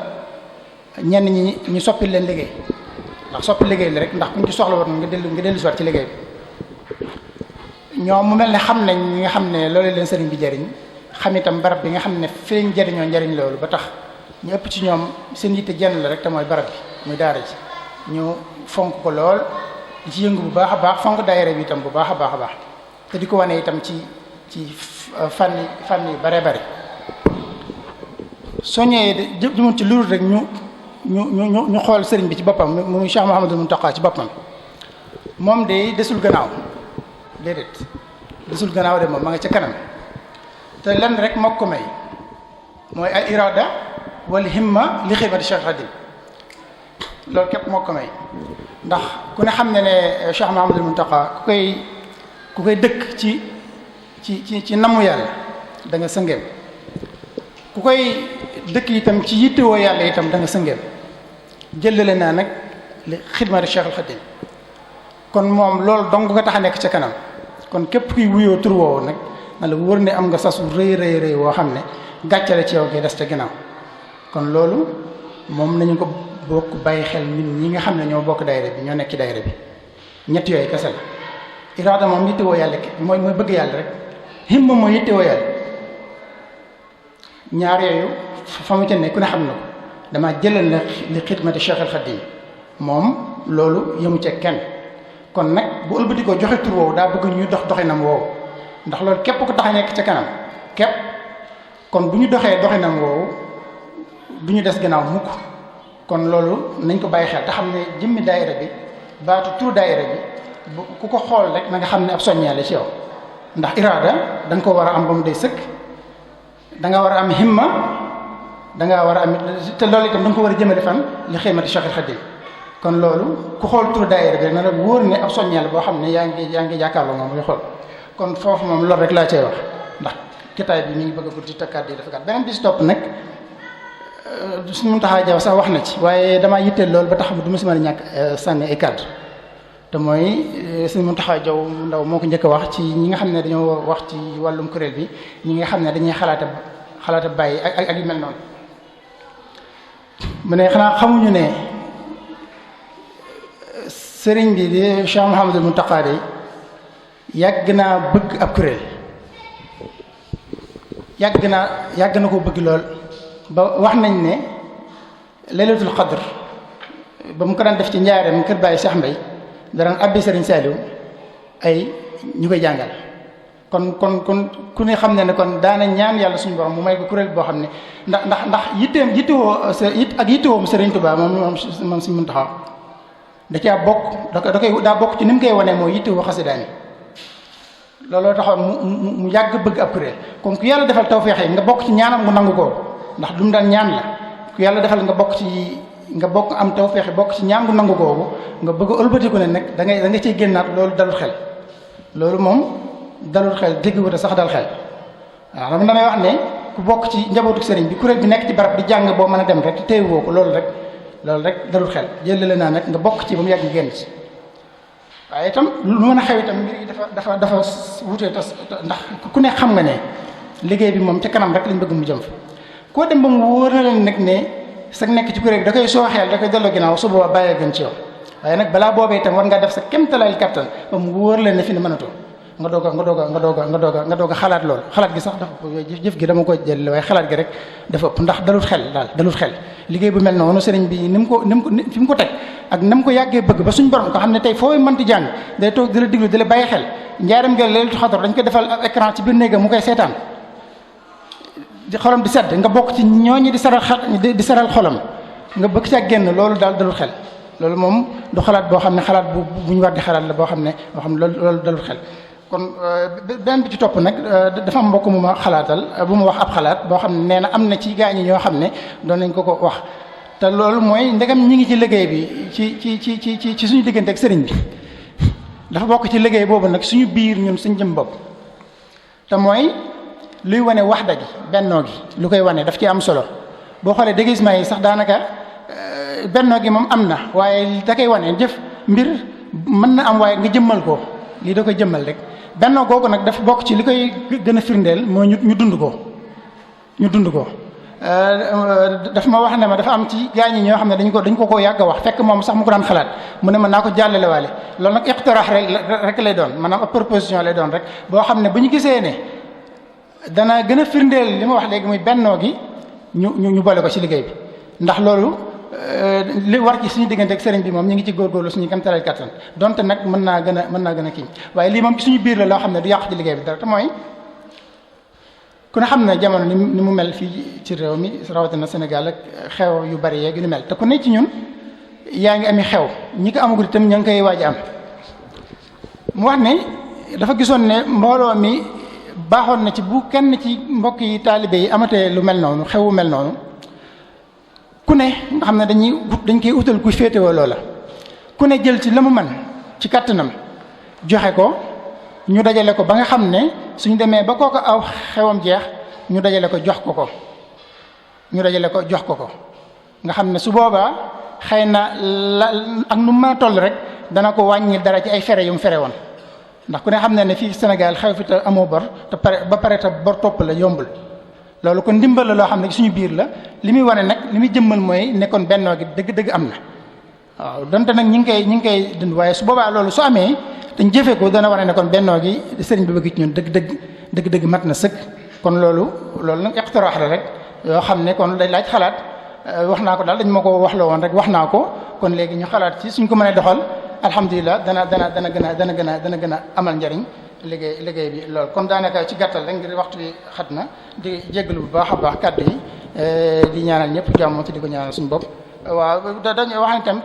ñenn ñi ñu soppi leen liggéey ndax soppi liggéey la rek ndax kuñ ci soxla woon nga dellu si waat ci liggéey bi ñoom mu mel ne xam nañ ñi nga xam ne loolu leen sëriñ bi jariñ xam itam barab bi nga xam ne fi lañ jariñoo njariñ loolu ba tax ñu ëpp ci ñoom seen yitte jenn la rek te mooy barab bi muy daara ji ñu fonk ko lool di ci yëngu bu baax a baax fonk daayira bi itam bu baax a baax a baax te di ko wane itam ci fànn yu bare bare soññee jëmoon ci loolu rek ñu xool sëriñ bi ci boppam muy Cheikh Mouhamadou Mountakha ci boppam moom de desul gannaaw déedéet desul gannaaw de moom ma nga ca kanam te lenn rek moo ko may mooy al irada wal himma li xidmati Cheikh Khadim loolu képp moo ko may ndax ku ne xam ne ne Cheikh Mouhamadul Mountakha ku koy dëkk ci namu yàlla da nga sëngeem ku koy dëkk itam ci yittewoo yàlla itam da nga sëngeem jëlale naa nag li xidmati Cheikh Khadim kon moom loolu dong nga tax a nekk ca kanam kon képp kuy wuyoo tur woowu nag na la wër ne am nga sasu rëy woo xam ne gàccale ci yow gi des ca ginnaaw kon loolu moom nañu ko bokk bàyyi xel ñun ñi nga xam ne ñoo bokk daayira bi ñoo nekk ci daayira bi ñett yooyu kese la iraada moom yittewoo yàlla mooy bëgg yàlla rek himma mooy yittewoo yàlla ñaar yooyu fa mu ca ne ku ne xam na ko dama jëlal na li xidmati Cheikh al Khadim moom loolu yëmu ca kenn kon nag bu ëlbati ko joxe tur woowu daa bëgg ñuy doxinam woowu ndax loolu képp ko tax a nekk ca kanam képp kon bu ñu doxee doxinam woowu du ñu des gannaaw mukk kon loolu nañ ko bàyyi xel te xam ne jëmmi daayira bi baatu turu daayira bi ku ko xool rek na nga xam ne ab soññee la ci yow ndax iraada da nga ko war a am ba mu day sëkk da nga war a am himma da nga war a am te loolu itam da nga ko war a jëmale fan li xidmati Cheikh Khadim kon loolu ku xool turu daayira bi rek na la wóor ne ab soññee la boo xam ne yaa ngi jàkkaarloo moom muy xool kon foofu moom loolu rek laa cay wax ndax kitaay bi mi ngi bëgg a gudd ci takkaat yi dafa gàtt beneen bi si topp nag suñu Muntaxa Jaw sax wax na ci waaye damaa yitteel loolu ba tax du ma si mën a ñàkk sànni ay kàddu te mooy suñu Muntaxa Jaw ndaw moo ko njëkk a wax ci ñi nga xam ne dañoo wax ci wàllum kuréel bi ñi nga xam ne dañuy xalaata bàyyi ak yu mel noonu mu ne xanaa xamuñu ne sëriñ bi di Cheikh Mouhamadul Mountakha de yàgg naa bëgg ab kuréel yàgg na ko bëgg lool ba wax nañ ne laylatul qadr ba mu ko daan def ci njaareem kër Baye Cheikh Mbaye daraan abbi sëriñ Saliou ay ñu koy jàngal kon ku ne xam ne kon daana ñaan yàlla suñu borom mu may ko kuréel boo xam ne ndax yittewoo sëriñ Touba moom suñu Muntaxa da caa bokk daa bokk ci ni mu koy wanee mooy yittewoo xasidaani looloo taxoon mu yàgg bëgg ab kuréel kon ku yàlla defal tawfeex yi nga bokk ci ñaanam mu nangu ko ndax du mu daan ñaan la ku yàlla defal nga bokk am tawfeex bokk ci ñaan gu nangu googu nga bëgg a ëlbatiku ne nag da nga ciy génnaat loolu dalul xel loolu moom dalul xel dégg wata sax dal xel waaw dama damay wax ne ku bokk ci njabootu sëriñ bi kuréel bi nekk ci barab di jàng boo mën a dem rek te téewoo ko loolu rek dalul xel jëlale naa nag nga bokk ci ba mu yàgg génn ci waaye itam lu mën a xew itam mbir yi dafa wutee tas ndax ku ne xam nga ne liggéey bi moom ca kanam rek lañ bëgg mu jëm fa koo dem ba mu wóor na leen nag ne sa nekk ci kuréel bi da koy sooxeel da koy delloo ginnaaw su boobaa bàyyee gën ci yow waaye nag balaa boobee itam war ngaa def sa kéemtalaay kattan ba mu wóor leen ne fi ne mënatoo nga doog a xalaat loolu xalaat gi sax dafa jëf gi dama ko jël waaye xalaat gi rek dafa ëpp ndax dalut xel liggéey bu mel noonu sëriñ bi ni mu ko teg ak na mu ko yàggee bëgg ba suñ borom ko xam ne tey foo mënti jàng day toog di la diglu di la bàyyi xel njaaram ngeen Laylatul Qadr dañ ko defal écran ci biir néegam mu koy seetaan di xolam di sedd nga bokk ci ñooñu di saral xolam nga bëgg ca génn loolu daal dalul xel loolu moom du xalaat boo xam ne xalaat bu ñu war di xalaat la boo xam ne loolu dalul xel kon benn bi ci topp nag dafa am mbokk mu ma xalaatal bu ma wax ab xalaat boo xam ne nee na am na ci gaañi ñoo xam ne doon nañ ko wax te loolu mooy ndegam ñi ngi ci liggéey bi ci suñu diggante ak sëriñ bi dafa bokk ci liggéey boobu nag suñu biir ñun suñ jëm bopp te mooy luy wane waxda gi bennoo gi lu koy wane daf ci am solo boo xoolee déguisement yi sax daanaka bennoo gi moom am na waaye da koy wane jëf mbir mën na am waaye nga jëmmal ko lii da koy jëmmal rek bennoo googu nag dafa bokk ci li koy gën a firndeel mooy ñu dund ko daf ma wax ne ma dafa am ci gaañ yi ñoo xam ne dañ ko yàgg a wax fekk moom sax mu ko daan xalaat mu ne ma naa ko jàllale waale loolu nag iqtiraax rek lay doon maanaam ab proposition lay doon rek boo xam ne bu ñu gisee ne dana gën a firndeel li ma wax léegi muy bennoo gi ñu boole ko ci liggéey bi ndax loolu li war ci suñu diggante ak sëriñ bi moom ñu ngi ci góorgóorlu suñu kam talal kattan donte nag mën naa gën a kii waaye lii moom ci suñu biir la loo xam ne du yàq ci liggéey bi dara te mooy ku ne xam ne jamono ni mu mel fii ci réew mi rawatina Sénégal ak xew yu bari yeeg yu ni mel te ku ne ci ñun yaa ngi ami xew ñi ko amagul itam ña ngi koy waaj am mu wax ne dafa gisoon ne mbooloo mi baaxoon na ci bu kenn ci mbokk yi taalibe yi amatee lu mel noonu xewu mel noonu ku ne nga xam ne dañ koy utal ku féetewoo loola ku ne jël ci la mu man ci kattanam joxe ko ñu dajale ko ba nga xam ne suñu demee ba kooku aw xewam jeex ñu dajale ko jox ko nga xam ne su boobaa xëy na la ak nu mën a toll rek dana ko wàññi dara ci ay fere yu mu fere woon ndax ku ne xam ne fii Sénégal xew fi te amoo bor te pare te bor topp la yombul loolu kon ndimbal la loo xam ne suñu biir la li muy wane nag li muy jëmmal mooy nekkoon bennoo gi dëgg-dëgg am na waaw donte nag ñi ngi koy dund waaye su boobaa loolu su amee dañ jëfee ko dana wane ne kon bennoo gi sëriñ bi bëgg ci ñun dëgg-dëgg mat na sëkk kon loolu nag iqtiraax la rek yoo xam ne kon day laaj xalaat wax naa ko daal dañ ma ko waxloo woon rek wax naa ko kon léegi ñu xalaat ci suñ ko mënee doxal alhamdulilah dana gën a amal njariñ liggéey bi loolu kon daanaka ci gàttal rek ngir waxtu bi xat na di jéggalu bu baax a baax kàddu yi di ñaanal ñëpp jàmm te di ko ñaanal suñu bopp. waaw dañuy wax ne tam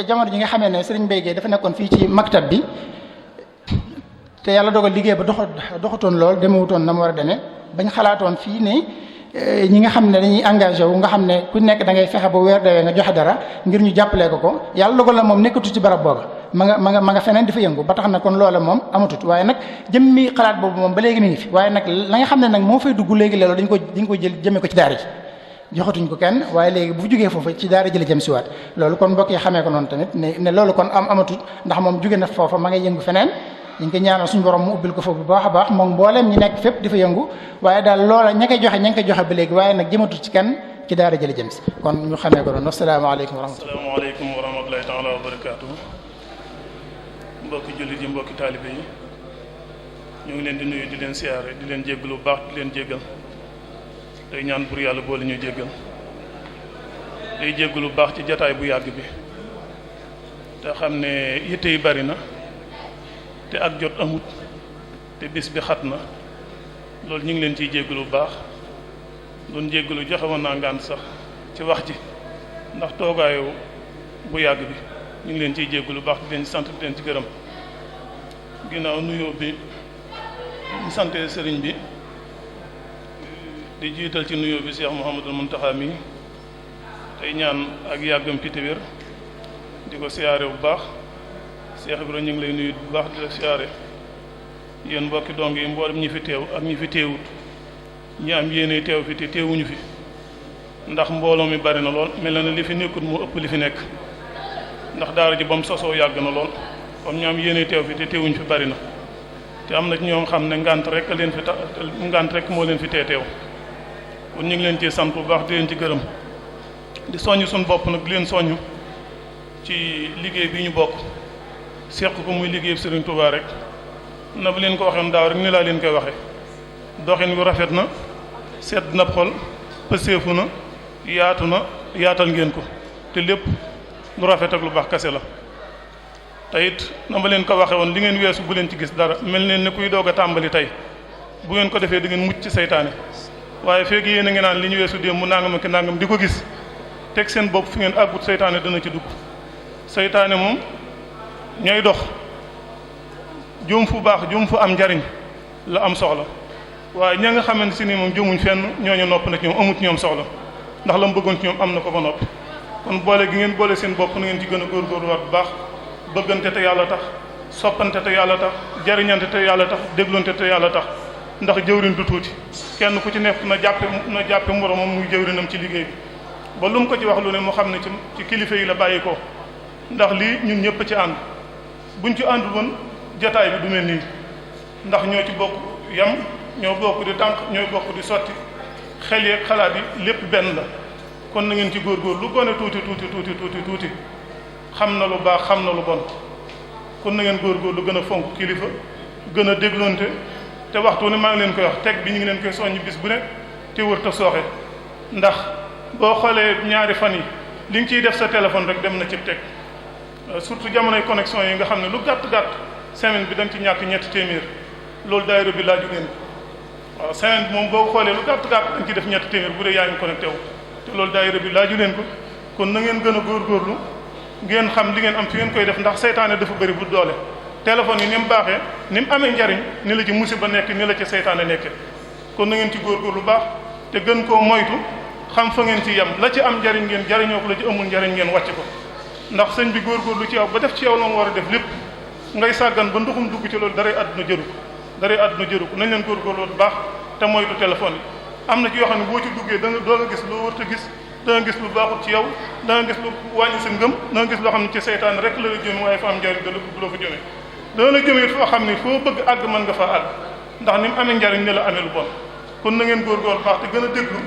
jamono ji nga xamee ne Serigne Mbaye Guèye dafa nekkoon fii ci maktab bi te yàlla dogal liggéey ba doxatoon lool demewutoon na mu war a demee bañ xalaatoon fii ne ñi nga xam ne dañuy engagé wu nga xam ne ku nekk da ngay fexe ba weer dewee nga joxe dara ngir ñu jàppalee ko yàlla dogal la moom nekkatu ci barab booba ma nga feneen di fa yëngu ba tax na kon loola moom amatut waaye nag jëmmi xalaat boobu moom ba léegi mi ngi fi waaye nag la nga xam ne nag moo fay dugg léegi loolu dañ ko jël jëmee ko ci daara ji joxatuñ ko kenn waaye léegi bu jógee foofu ci daara ji la jëm si waat loolu kon mbokk yi xamee ko noonu tamit ne loolu kon amatut ndax moom jóge na foofa ma ngay yëngu feneen ñu ngi koy ñaanal suñu borom mu ubbil ko foofu bu baax a baax moom mbooleem ñi nekk fépp di fa yëngu waaye daal loola ña koy joxe ba léegi waaye nag jëmatut ci kenn ci daara jële jëm si kon ñu xamee ko noonu asalaamaaleykum wa rahmatullahi taala wa barakaatu mbokki jullit yi mbokki taalibe yi ñu ngi leen di nuyu di leen siyaare di leen jéggal bu baax di leen jéggal tey ñaan pour yàlla boole ñu jéggal day jéggal bu baax ci jataay bu yàgg bi te xam ne yitte yi bari na te ak jot amut te bis bi xat na loolu ñu ngi leen ciy jéggalu bu baax doon jéggalu joxe woon naa ngànt sax ci wax ji ndax toogaayu bu yàgg bi ñu ngi leen ciy jéggalu bu baax di leen ci sant di leen ci gërëm ginnaaw nuyoo bi ñu sante sëriñ bi di jiital ci nuyoo bi Cheikh Mouhamadul Mountakha mi tey ñaan ak yàggam fi te wér di ko siyaare bu baax Cheikh Ibrahima ñu ngi lay nuyu bu baax di la siyaare yéen mbokki dong yi mboolem ñi fi teew ak ñi fi teewut ñi am yéene teew fi te teewuñu fi ndax mbooloo mi bari na lool mel na ne li fi nekkut moo ëpp li fi nekk ndax daara ji ba mu sosoo yàgg na lool comme ñu am yéene teew fi te teewuñu fi bari na te am na ci ñoom xam ne ngànt rek leen fi ngànt rek moo leen fi teew kon ñu ngi leen ci sant bu baax di leen ci gërëm di soññ suñu bopp nag di leen soññ ci liggéey bi ñu bokk seq ko muy liggéey Serigne Touba rek na bu leen ko waxee daaw rek ni laa leen koy waxee doxin wi rafet na sedd na xol pëseefu na yaatal ngeen ko te lépp lu rafet ak lu baax kase la te it na ma leen ko waxee woon li ngeen weesu bu leen ci gis dara mel ne kuy doog a tàmbali tey bu ngeen ko defee da ngeen mucc ci saytaane waaye feeg yéen a ngi naan li ñu weesu démb mu nangam ak nangam di ko gis teg seen bopp fi ngeen àggut saytaane dana ci dugg saytaane moom ñooy dox jëm fu baax jëm fu am njariñ la am soxla waaye ña nga xamante si ni moom jëmuñ fenn ñooñu nopp na ci ñoom amut ñoom soxla ndax la mu bëggoon ci ñoom am na ko ba noppi kon boole gi ngeen boole seen bopp na ngeen ci gën a góorgóorluwaat bu baax bëggante te yàlla tax soppante te yàlla tax jariñante te yàlla tax déglonte te yàlla tax ndax jëwrin du tuuti kenn ku ci nekk na jàppe moromam muy jëwrinam ci liggéey bi ba lu mu ko ci wax lu ne mu xam ne ci kilifa yi la bàyyi ko ndax lii ñun ñëpp ci ànd buñ ci àndul woon jataay bi du mel nii ndax ñoo ci bokk yam ñoo bokk di tànk ñooy bokk di sotti xel yeeg xalaat yi lépp benn la kon na ngeen ci góorgóor lu gone tuuti xam na lu baax xam na lu bon kon na ngeen góorgóor lu gën a fonk kilifa gën a dégloonte te waxtu ne maa ngi leen koy wax teg bi ñu ngi leen koy soññ bis bu ne te wër ta sooxe ndax boo xoolee ñaari fan yi li nga ciy def sa téléphone rek dem na ci teg surtout jamonoy connexion yi nga xam ne lu gàtt semaine bi da nga ci ñàkk ñetti téeméer loolu daayira bi laaju leen ko waaw semaine bi moom boo xoolee lu gàtt da nga ci def ñetti téeméer bu dee yaa ngi connecté wu te loolu daayira bi laaju leen ko kon na ngeen gën a góorgóorlu ngeen xam li ngeen am fi ngeen koy def ndax seytaane dafa bëri bu doole téléphone yi ni mu baaxee ni mu amee njariñ ni la ci musiba nekk ni la ci seytaane nekke kon na ngeen ci góorgóorlu baax te gën koo moytu xam fa ngeen ci yem la ci am njariñ ngeen jariñoo ko la ci amul njariñ ngeen wàcc ko ndax sëñ bi góorgóorlu ci yow ba def ci yow la mu war a def lépp ngay sàggan ba ndoxum dugg ci loolu daray àdduna jëru ko nañ leen góorgóorlu bu baax te moytu téléphone yi am na ci yoo xam ne boo ci duggee da nga doo nga gis loo warta gis da nga gis lu baaxut ci yow da nga gis lu wàññi sa ngëm da nga gis loo xam ne ci seytaan rek la la jëm waaye fa am njariñ du la fa jëmee dana la jëmee foo xam ne foo bëgg àgg mën nga faa àgg ndax ni mu amee njariñ ne la amee lu bon kon na ngeen góorgóorlu baax te gën a déglu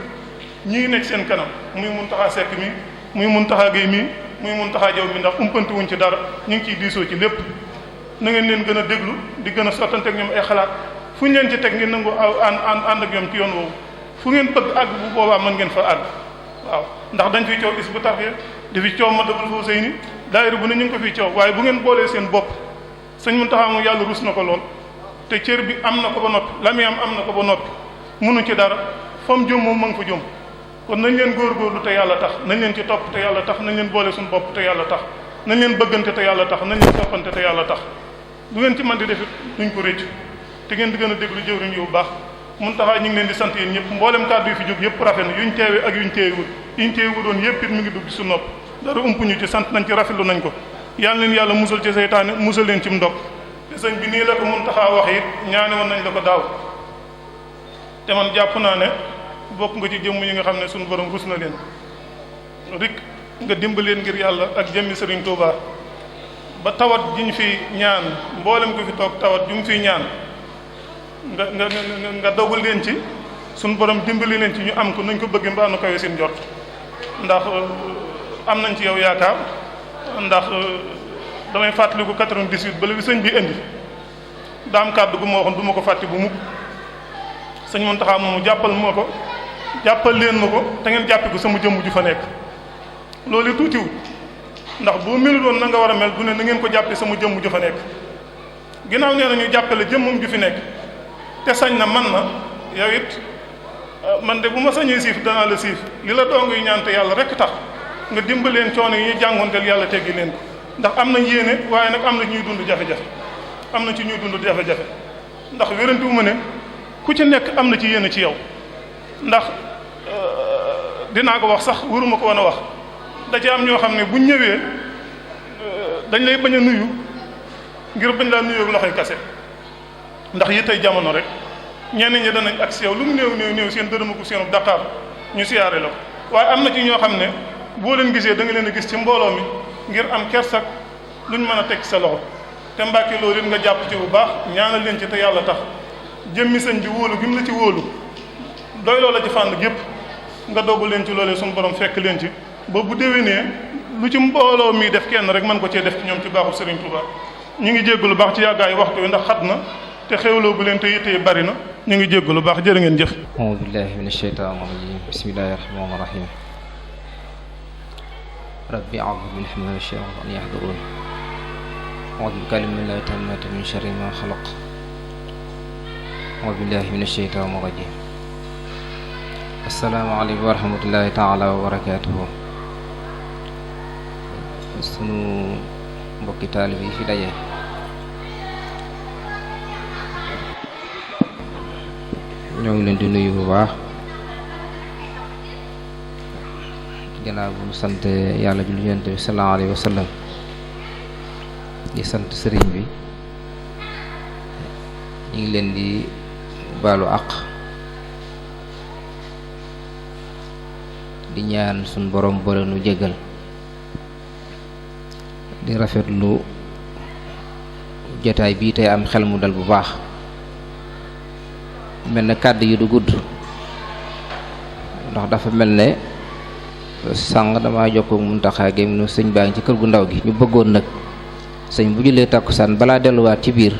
ñii nekk seen kanam muy Muntaxa Sekk mi muy Muntaxa Gay mi muy Muntaxa Jaw mi ndax umpanti wuñ ci dara ñu ngi ciy diisoo ci lépp na ngeen leen gën a déglu di gën a sottante ak ñoom ay xalaat fu ñu leen ci teg ngeen nangu ànd ak ñoom ci yoon woowu fu ngeen bëgg àgg bu boobaa mën ngeen fa àgg waaw ndax dañ fiy coow Hizbut Tarqiyyah di fi coow Matlabul Fawzayni daayira bu ne ñu ngi ko fiy coow waaye bu ngeen boolee seen bopp sëñ Muntaxa moom yàlla rus na ko lool te cër bi am na ko ba noppi la muy am na ko ba noppi mënu ci dara fa mu jëm moom ma nga fa jëm kon nañ leen góorgóorlu te yàlla tax nañ leen ci topp te yàlla tax nañ leen boole suñu bopp te yàlla tax nañ leen bëggante te yàlla tax nañ leen toppante te yàlla tax lu ngeen ci mën di defit duñ ko rëcc te ngeen di gën a déglu jëwriñ yu baax Muntaxa ñu ngi leen di sant yéen ñëpp mboolem kàddu yi fi jóg yëpp rafet na yuñ teewee ak yuñ teewul doon yëpp it mi ngi dugg ci su nopp dara umpuñu ci sant nañ ci rafetlu nañ ko yàlla leen yàlla musal ci seytaane musal leen ci ndog te sëñ bi nii la ko Muntaxa wax it ñaane woon nañ la ko daaw te man jàpp naa ne bokk nga ci jëmm yi nga xam ne suñu borom rus na leen rik nga dimbaleen ngir yàlla ak jëmmi Serigne Touba ba tawat ji ñu fi ñaan mboolem ko fi toog tawat ju mu fi ñaan nga dogal leen ci suñu borom dimbali leen ci ñu am ko nuñ ko bëgg mbaa nu kawe seen jot ndax am nañ ci yow yaakaar ndax damay fàttaliku 98 ba la bi sëñ bi indi daam kàddu gu ma waxoon du ma ko fàtte bu mukk sëñ Muntaxa moomu jàppal leen ma ko te ngeen jàppe ko sama jëmm ju fa nekk loolu tuutiwul ndax boo melu doon na nga war a mel bu ne na ngeen ko jàppe sama jëmm ju fa nekk ginnaaw nee na ñu jàppale jëmmam ju fi nekk te sañ na man na yow it man de bu ma sañee siif danaa la siif li la dong yu ñaan te yàlla rek tax nga dimbaleen coono yi ñu jàngoonteel yàlla teggi leen ko ndax am nañ yéene waaye nag am na ñuy dund jafe-jafe ndax wérantu wu ma ne ku ci nekk am na ci yéene ci yow ndax dinaa ko wax sax waruma ko woon a wax da ci am ñoo xam ne buñ ñëwee dañ lay bañ a nuyu ngir bañ laa nuyoo loxoy kase ndax yi tey jamono rek ñenn ñi danañ ak si yow lu mu néew seen dërëm ko seenu Dakar ñu siyaare la ko waaye am na ci ñoo xam ne boo leen gisee da nga leen a gis ci mbooloo mi ngir am kersak luñ mën a teg sa loxo te Mbàkke loolu it nga jàpp ci bu baax ñaanal leen ci te yàlla tax jëmmi sëñ bi wóolu gi mu la ci wóolu doy loo la ci fànn gépp nga doggu leen ci loolee suñu borom fekk leen ci ba bu déwénee lu ci mbooloo mi def kenn rek mën ko cee def ci ñoom ci baaxu Serigne Touba ñu ngi jéggalu baax ci yàggaayu waxtu wi ndax xat na te xewloo bu leen te yittee bari na ñu ngi jéggalu baax jërë ngeen jëf. a'uuzu billaahi mina shaytaani rajiim bismillaahi rahmaani rahiim rabbi a'uuzu min hamazaati shaytaani an yahduruun a'uuzu bi kalimaatin taammaati min sharri maa xalaq a'uuzu billaahi mina shaytaani rajiim assalaamu aleykum wa rahmatullaahi taala wa barakaatuhu sunu mbokki taalib yi fi daje ñoo ngi leen di nuyu bu baax gannaaw bu ñu sant yàlla julli Yonent bi sallallahu alayhi wa sallam di sant sëriñ bi ñu ngi leen di baalu àq di ñaan suñ borom boole nu jégal di rafetlu jotaay bii tey am xel mu dal bu baax mel ne kàddu yi du gudd ndax dafa mel ne sàng dama jokkoo Muntaxa Gay nu sëñ baa ngi ci kër gu ndaw gi ñu bëggoon nag sëñ bu jullee takkusaan balaa delluwaat ci biir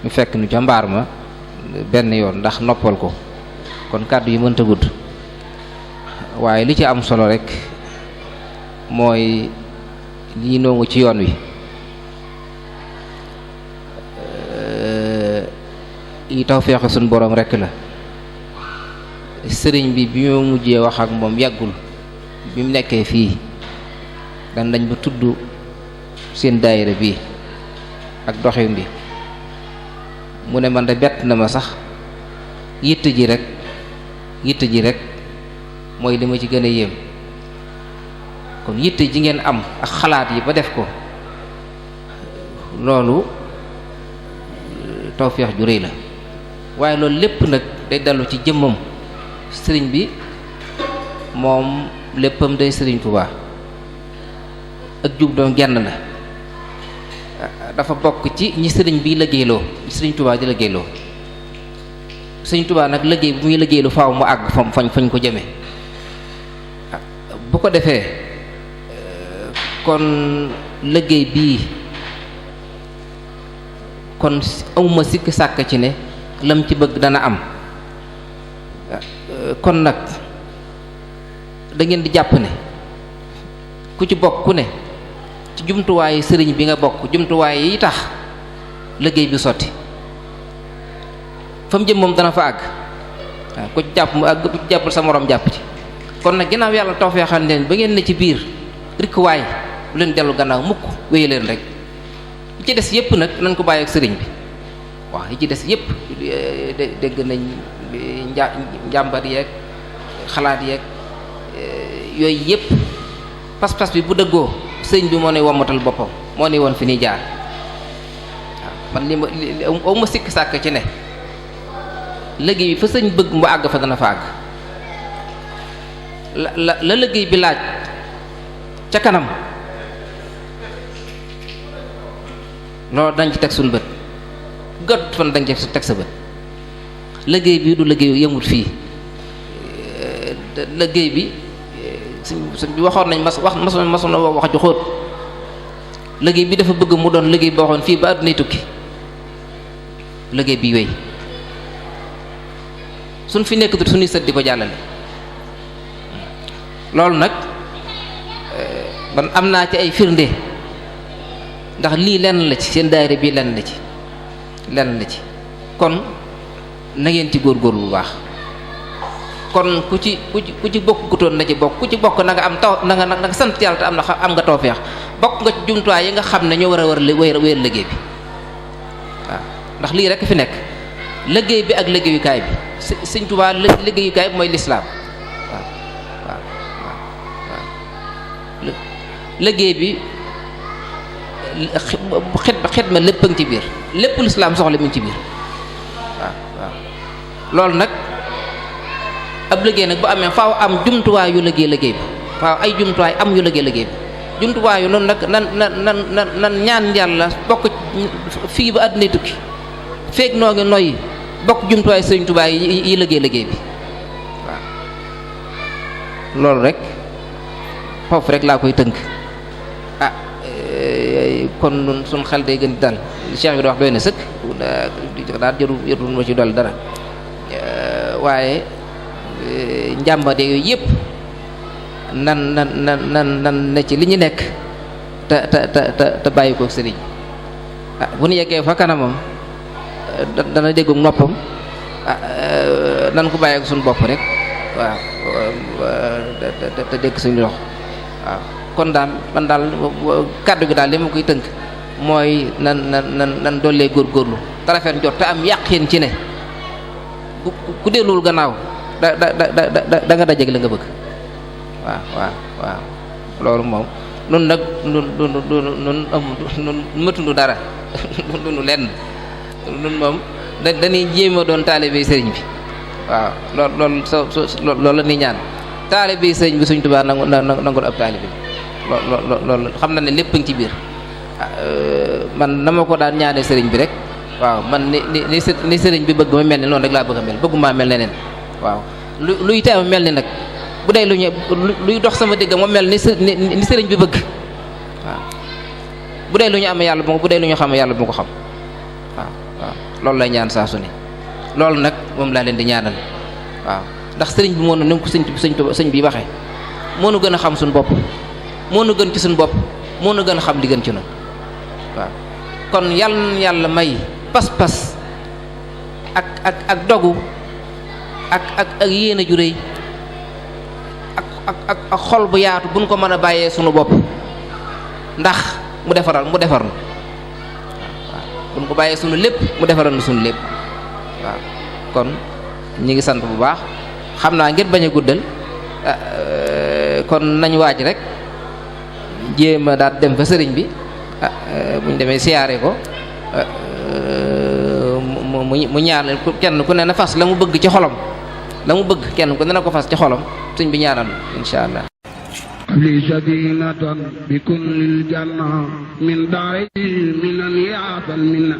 ñu fekk nu ca mbaar ma benn yoon ndax noppal ko kon kàddu yi mënta gudd waaye li ci am solo rek mooy li ñu nongu ci yoon wi yi tawfeex suñu borom rek la sëriñ bi bi ma mujjee wax ak moom yàggul bi mu nekkee fii dañ ba tudd seen daayira bi ak doxin bi mu ne man de bett na ma sax yitt ji rek mooy li ma ci gën a yéem kon yitte ji ngeen am ak xalaat yi ba def ko loolu tawfeex ju rëy la waaye loolu lépp nag day dellu ci jëmmam sëriñ bi moom léppam day sëriñ Tuubaa ak jub doom genn la dafa bokk ci ñi sëriñ bi liggéeyloo ñi sëriñ Tuubaa di liggéeyloo sëriñ Tuubaa nag liggéey bu muy liggéeylu faaw mu àgg fañ ko jëme bu ko defee kon liggéey bii kon amuma sikk sàkk ci ne lam ci bëgg dana am kon nag da ngeen di jàpp ne ku ci bokk ku ne ci jumtuwaayu sëriñ bi nga bokk jumtuwaay yi tax liggéey bi sotti fa mu jëm moom dana fa àgg waaw ku ci jàpp mu àgg ku ci jàppul sa moroom jàpp ci kon nag ginnaaw yàlla tawfeexal leen ba ngeen ne ci biir rikkuwaay bu leen dellu gannaaw mukk wéye leen rek yi ci des yépp nag nañ ko bàyyi ak sëriñ bi waaw yi ci des yépp dégg nañ njàmbat yeeg xalaat yeeg yooyu yépp pas-pas bi bu dëggoo sëriñ bi moo ne wommatal boppam moo ne woon fi ni jaar waaw man li ma sikk sàkk ci ne liggéey bi fa sëñ bëgg mu àgg fa dana fa àgg la liggéey bi laaj ca kanam loolu dañ ci teg suñu bët gàtt fan dañ ci teg sa bët liggéey bi du liggéey yëmut fii liggéey bi suñ bi waxoon nañ masoon wax ju xóot liggéey bi dafa bëgg mu doon liggéey boo waxoon fii ba àddunay tukki liggéey bi wéy suñ fi nekkatut suñuy sët di ko jàllale loolu nag man am naa ci ay firnde ndax lii lenn la ci seen daayira bii lenn la ci kon na ngeen ci góorgóorlu bu baax kon ku ci bokk gutoon na ci bokk ku ci bokk na nga am taw na nga sant yàlla te am nga tawfeex bokk nga ci jumtuwaay yi nga xam ne ñoo war a wéyal liggéey bi waaw ndax lii rek fi nekk liggéey bi ak liggéeyukaay bi Sëñ Tuubaa liggéeyukaay bi mooy lislaam waaw liggéey bi xidma lépp a ngi ci biir lépp lislaam soxla mi ngi ci biir waaw loolu nag ab liggéey nag bu amee faaw am jumtuwaay yu liggéey bi faaw ay jumtuwaay am yu liggéey bi jumtuwaay yu noonu nag nan ñaan yàlla bokk fii ba àddina tukki feeg noo ngi noyyi bokk jumtuwaay Sëriñ Tuubaa yi liggéey bi waaw loolu rek foofu rek laa koy tënk kon nun suñ xel day gën di dal Cheikh bi da wax doy na sëkk daal jërul ma ci dolli dara waaye njàmbate yooyu yëpp nan ne ci li ñu nekk te bàyyi ko sëriñ bu ñu yeggee fa kanamam dana déggu noppam nan ko bàyyi ko suñu bopp rek waaw te dégg suñu loxo waaw kon daal man daal kàddu gi daal li ma koy tënk mooy nan dollee góorgóorlu te rafet njot te am yàqin ci ne ku delluwul gannaaw da nga dajeeg la nga bëgg waaw loolu moom nun nag nun mëtunu dara dunu lenn nun moom dañuy jéem a doon taalibe sëriñ bi waaw loolu la ni ñaan taalibe sëriñ bi Sëriñ Tuubaa nangul ab taalibe loolu xam na ne lépp ngi ci biir man dama ko daan ñaane sëriñ bi rek waaw man ni sëriñ bi bëgg ma mel ni noonu rek laa bëgg a mel bëgguma mel neneen waaw luy teew mel ni nag bu dee luy dox sama digg ma mel ni sëriñ bi bëgg waaw bu dee lu ñu am yàlla bu dee lu ñu xam yàlla bu ko xam waaw loolu lay ñaan saa su ne loolu nag moom laa leen di ñaanal waaw ndax sëriñ bi moo nu ko sëñ bi waxee moo nu gën a xam suñu bopp moo nu gën ci suñu bopp moo nu gën a xam li gën ci noonu waaw kon yàlla may pas-pas ak dogu ak yéene ju rëy ak xol bu yaatu buñ ko mën a bàyyee suñu bopp ndax mu defar nu waaw buñ ko bàyyee suñu lépp mu defaral nu suñu lépp waaw kon ñi ngi sant bu baax xam naa ngir bañ a guddal kon nañ waaj rek jéem a daal dem fa sëriñ bi buñ demee siyaare ko mu ñaanal kenn ku ne na fas la mu bëgg ci xolam la mu bëgg kenn ku ne na ko fas ci xolam sëñ bi ñaanal insha allah li sadinatan bi kullil janna min daari minan yaatal minna